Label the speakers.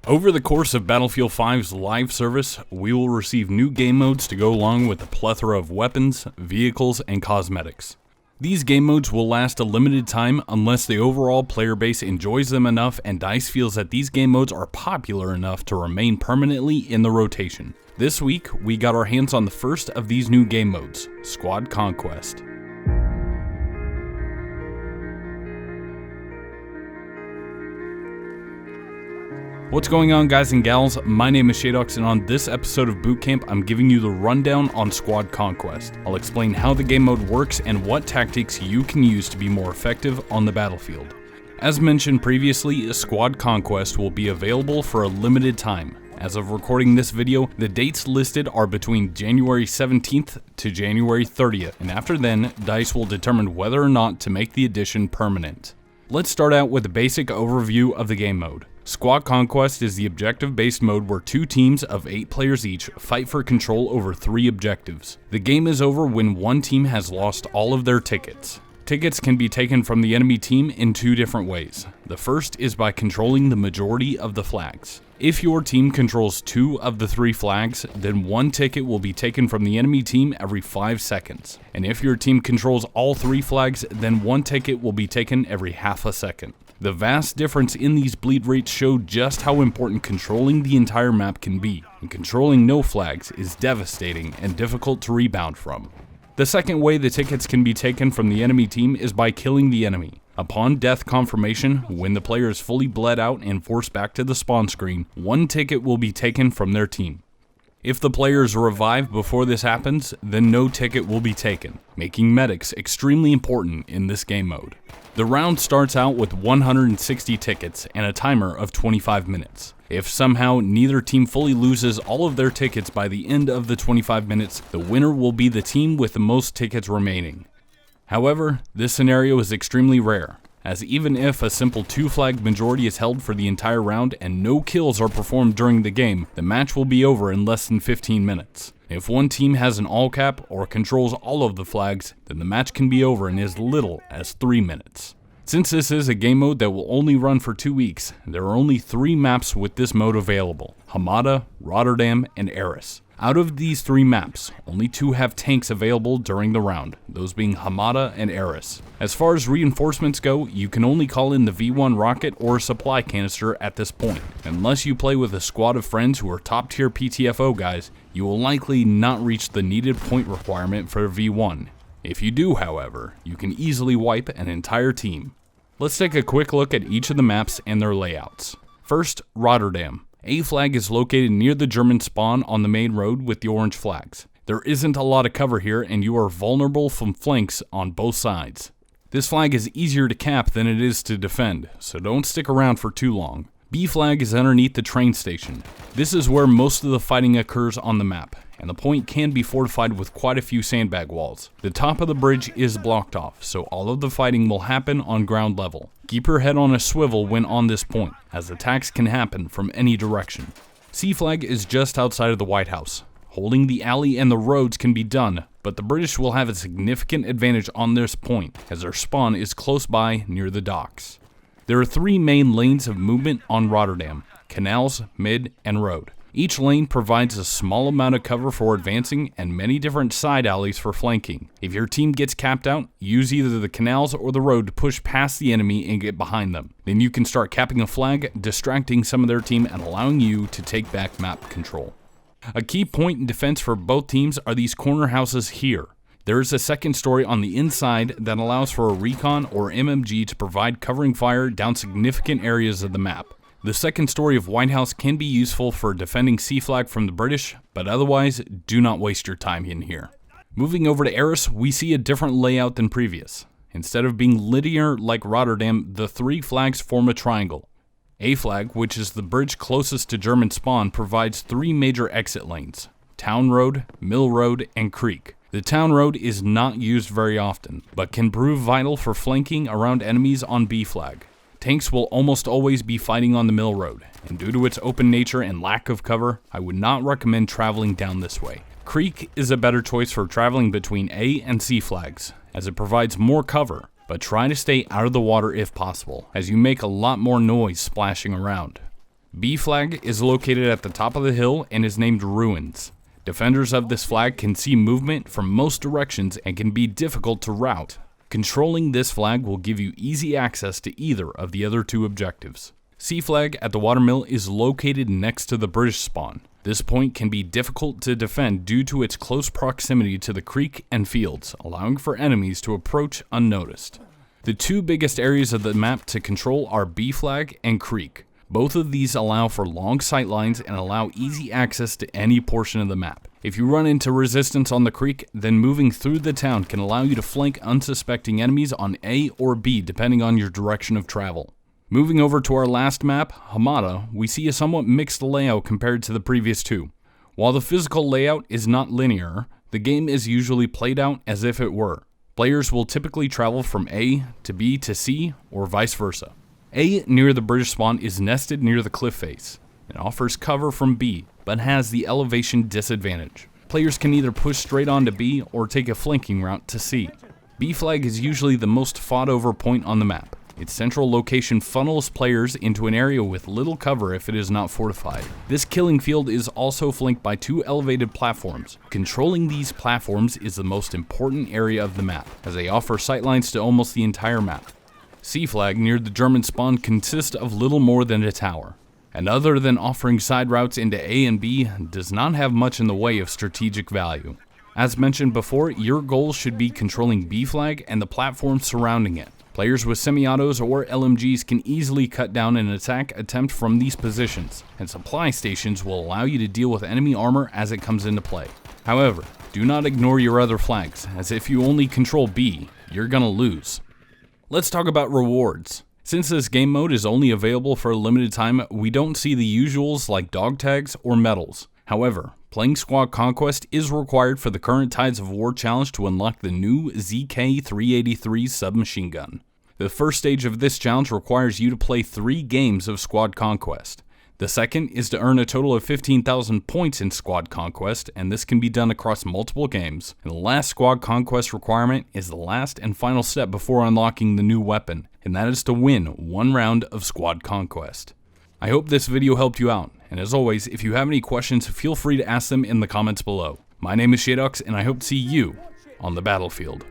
Speaker 1: Over the course of Battlefield 5's live service, we will receive new game modes to go along with a plethora of weapons, vehicles, and cosmetics. These game modes will last a limited time unless the overall player base enjoys them enough and DICE feels that these game modes are popular enough to remain permanently in the rotation. This week, we got our hands on the first of these new game modes, Squad Conquest. What's going on, guys and gals? My name is Shadox, and on this episode of Boot Camp, I'm giving you the rundown on Squad Conquest. I'll explain how the game mode works and what tactics you can use to be more effective on the battlefield. As mentioned previously, Squad Conquest will be available for a limited time. As of recording this video, the dates listed are between January 17th to January 30th, and after then, DICE will determine whether or not to make the addition permanent. Let's start out with a basic overview of the game mode. Squad Conquest is the objective-based mode where two teams of 8 players each fight for control over 3 objectives. The game is over when one team has lost all of their tickets. Tickets can be taken from the enemy team in 2 different ways. The first is by controlling the majority of the flags. If your team controls 2 of the 3 flags, then 1 ticket will be taken from the enemy team every 5 seconds. And if your team controls all 3 flags, then 1 ticket will be taken every half a second. The vast difference in these bleed rates show just how important controlling the entire map can be, and controlling no flags is devastating and difficult to rebound from. The second way the tickets can be taken from the enemy team is by killing the enemy. Upon death confirmation, when the player is fully bled out and forced back to the spawn screen, 1 ticket will be taken from their team. If the player is revived before this happens, then no ticket will be taken, making medics extremely important in this game mode. The round starts out with 160 tickets and a timer of 25 minutes. If somehow neither team fully loses all of their tickets by the end of the 25 minutes, the winner will be the team with the most tickets remaining. However, this scenario is extremely rare, as even if a simple 2-flag majority is held for the entire round and no kills are performed during the game, the match will be over in less than 15 minutes. If one team has an all cap or controls all of the flags, then the match can be over in as little as 3 minutes. Since this is a game mode that will only run for 2 weeks, there are only 3 maps with this mode available: Hamada, Rotterdam, and Arras. Out of these 3 maps, only 2 have tanks available during the round, those being Hamada and Arras. As far as reinforcements go, you can only call in the V1 rocket or a supply canister at this point. Unless you play with a squad of friends who are top tier PTFO guys, you will likely not reach the needed point requirement for V1. If you do, however, you can easily wipe an entire team. Let's take a quick look at each of the maps and their layouts. First, Rotterdam. A flag is located near the German spawn on the main road with the orange flags. There isn't a lot of cover here, and you are vulnerable from flanks on both sides. This flag is easier to cap than it is to defend, so don't stick around for too long. B flag is underneath the train station. This is where most of the fighting occurs on the map, and the point can be fortified with quite a few sandbag walls. The top of the bridge is blocked off, so all of the fighting will happen on ground level. Keep your head on a swivel when on this point, as attacks can happen from any direction. C flag is just outside of the White House. Holding the alley and the roads can be done, but the British will have a significant advantage on this point, as their spawn is close by near the docks. There are 3 main lanes of movement on Rotterdam: canals, mid, and road. Each lane provides a small amount of cover for advancing and many different side alleys for flanking. If your team gets capped out, use either the canals or the road to push past the enemy and get behind them. Then you can start capping a flag, distracting some of their team and allowing you to take back map control. A key point in defense for both teams are these corner houses here. There is a second story on the inside that allows for a recon or MMG to provide covering fire down significant areas of the map. The second story of White House can be useful for defending C flag from the British, but otherwise, do not waste your time in here. Moving over to Arras, we see a different layout than previous. Instead of being linear like Rotterdam, the 3 flags form a triangle. A flag, which is the bridge closest to German spawn, provides 3 major exit lanes: Town Road, Mill Road, and Creek. The Town Road is not used very often, but can prove vital for flanking around enemies on B flag. Tanks will almost always be fighting on the Mill Road, and due to its open nature and lack of cover, I would not recommend traveling down this way. Creek is a better choice for traveling between A and C flags, as it provides more cover, but try to stay out of the water if possible, as you make a lot more noise splashing around. B flag is located at the top of the hill and is named Ruins. Defenders of this flag can see movement from most directions and can be difficult to rout. Controlling this flag will give you easy access to either of the other two objectives. C flag at the watermill is located next to the British spawn. This point can be difficult to defend due to its close proximity to the creek and fields, allowing for enemies to approach unnoticed. The two biggest areas of the map to control are B flag and creek. Both of these allow for long sight lines and allow easy access to any portion of the map. If you run into resistance on the creek, then moving through the town can allow you to flank unsuspecting enemies on A or B depending on your direction of travel. Moving over to our last map, Hamada, we see a somewhat mixed layout compared to the previous two. While the physical layout is not linear, the game is usually played out as if it were. Players will typically travel from A to B to C or vice versa. A near the British spawn is nested near the cliff face. It offers cover from B, but has the elevation disadvantage. Players can either push straight on to B or take a flanking route to C. B flag is usually the most fought over point on the map. Its central location funnels players into an area with little cover if it is not fortified. This killing field is also flanked by two elevated platforms. Controlling these platforms is the most important area of the map, as they offer sightlines to almost the entire map. C flag near the German spawn consists of little more than a tower, and other than offering side routes into A and B, does not have much in the way of strategic value. As mentioned before, your goal should be controlling B flag and the platforms surrounding it. Players with semi-autos or LMGs can easily cut down an attack attempt from these positions, and supply stations will allow you to deal with enemy armor as it comes into play. However, do not ignore your other flags, as if you only control B, you're gonna lose. Let's talk about rewards. Since this game mode is only available for a limited time, we don't see the usuals like dog tags or medals. However, playing Squad Conquest is required for the current Tides of War challenge to unlock the new ZK-383 submachine gun. The first stage of this challenge requires you to play 3 games of Squad Conquest. The second is to earn a total of 15,000 points in Squad Conquest, and this can be done across multiple games. And the last Squad Conquest requirement is the last and final step before unlocking the new weapon, and that is to win 1 round of Squad Conquest. I hope this video helped you out, and as always, if you have any questions, feel free to ask them in the comments below. My name is Shadox, and I hope to see you on the battlefield.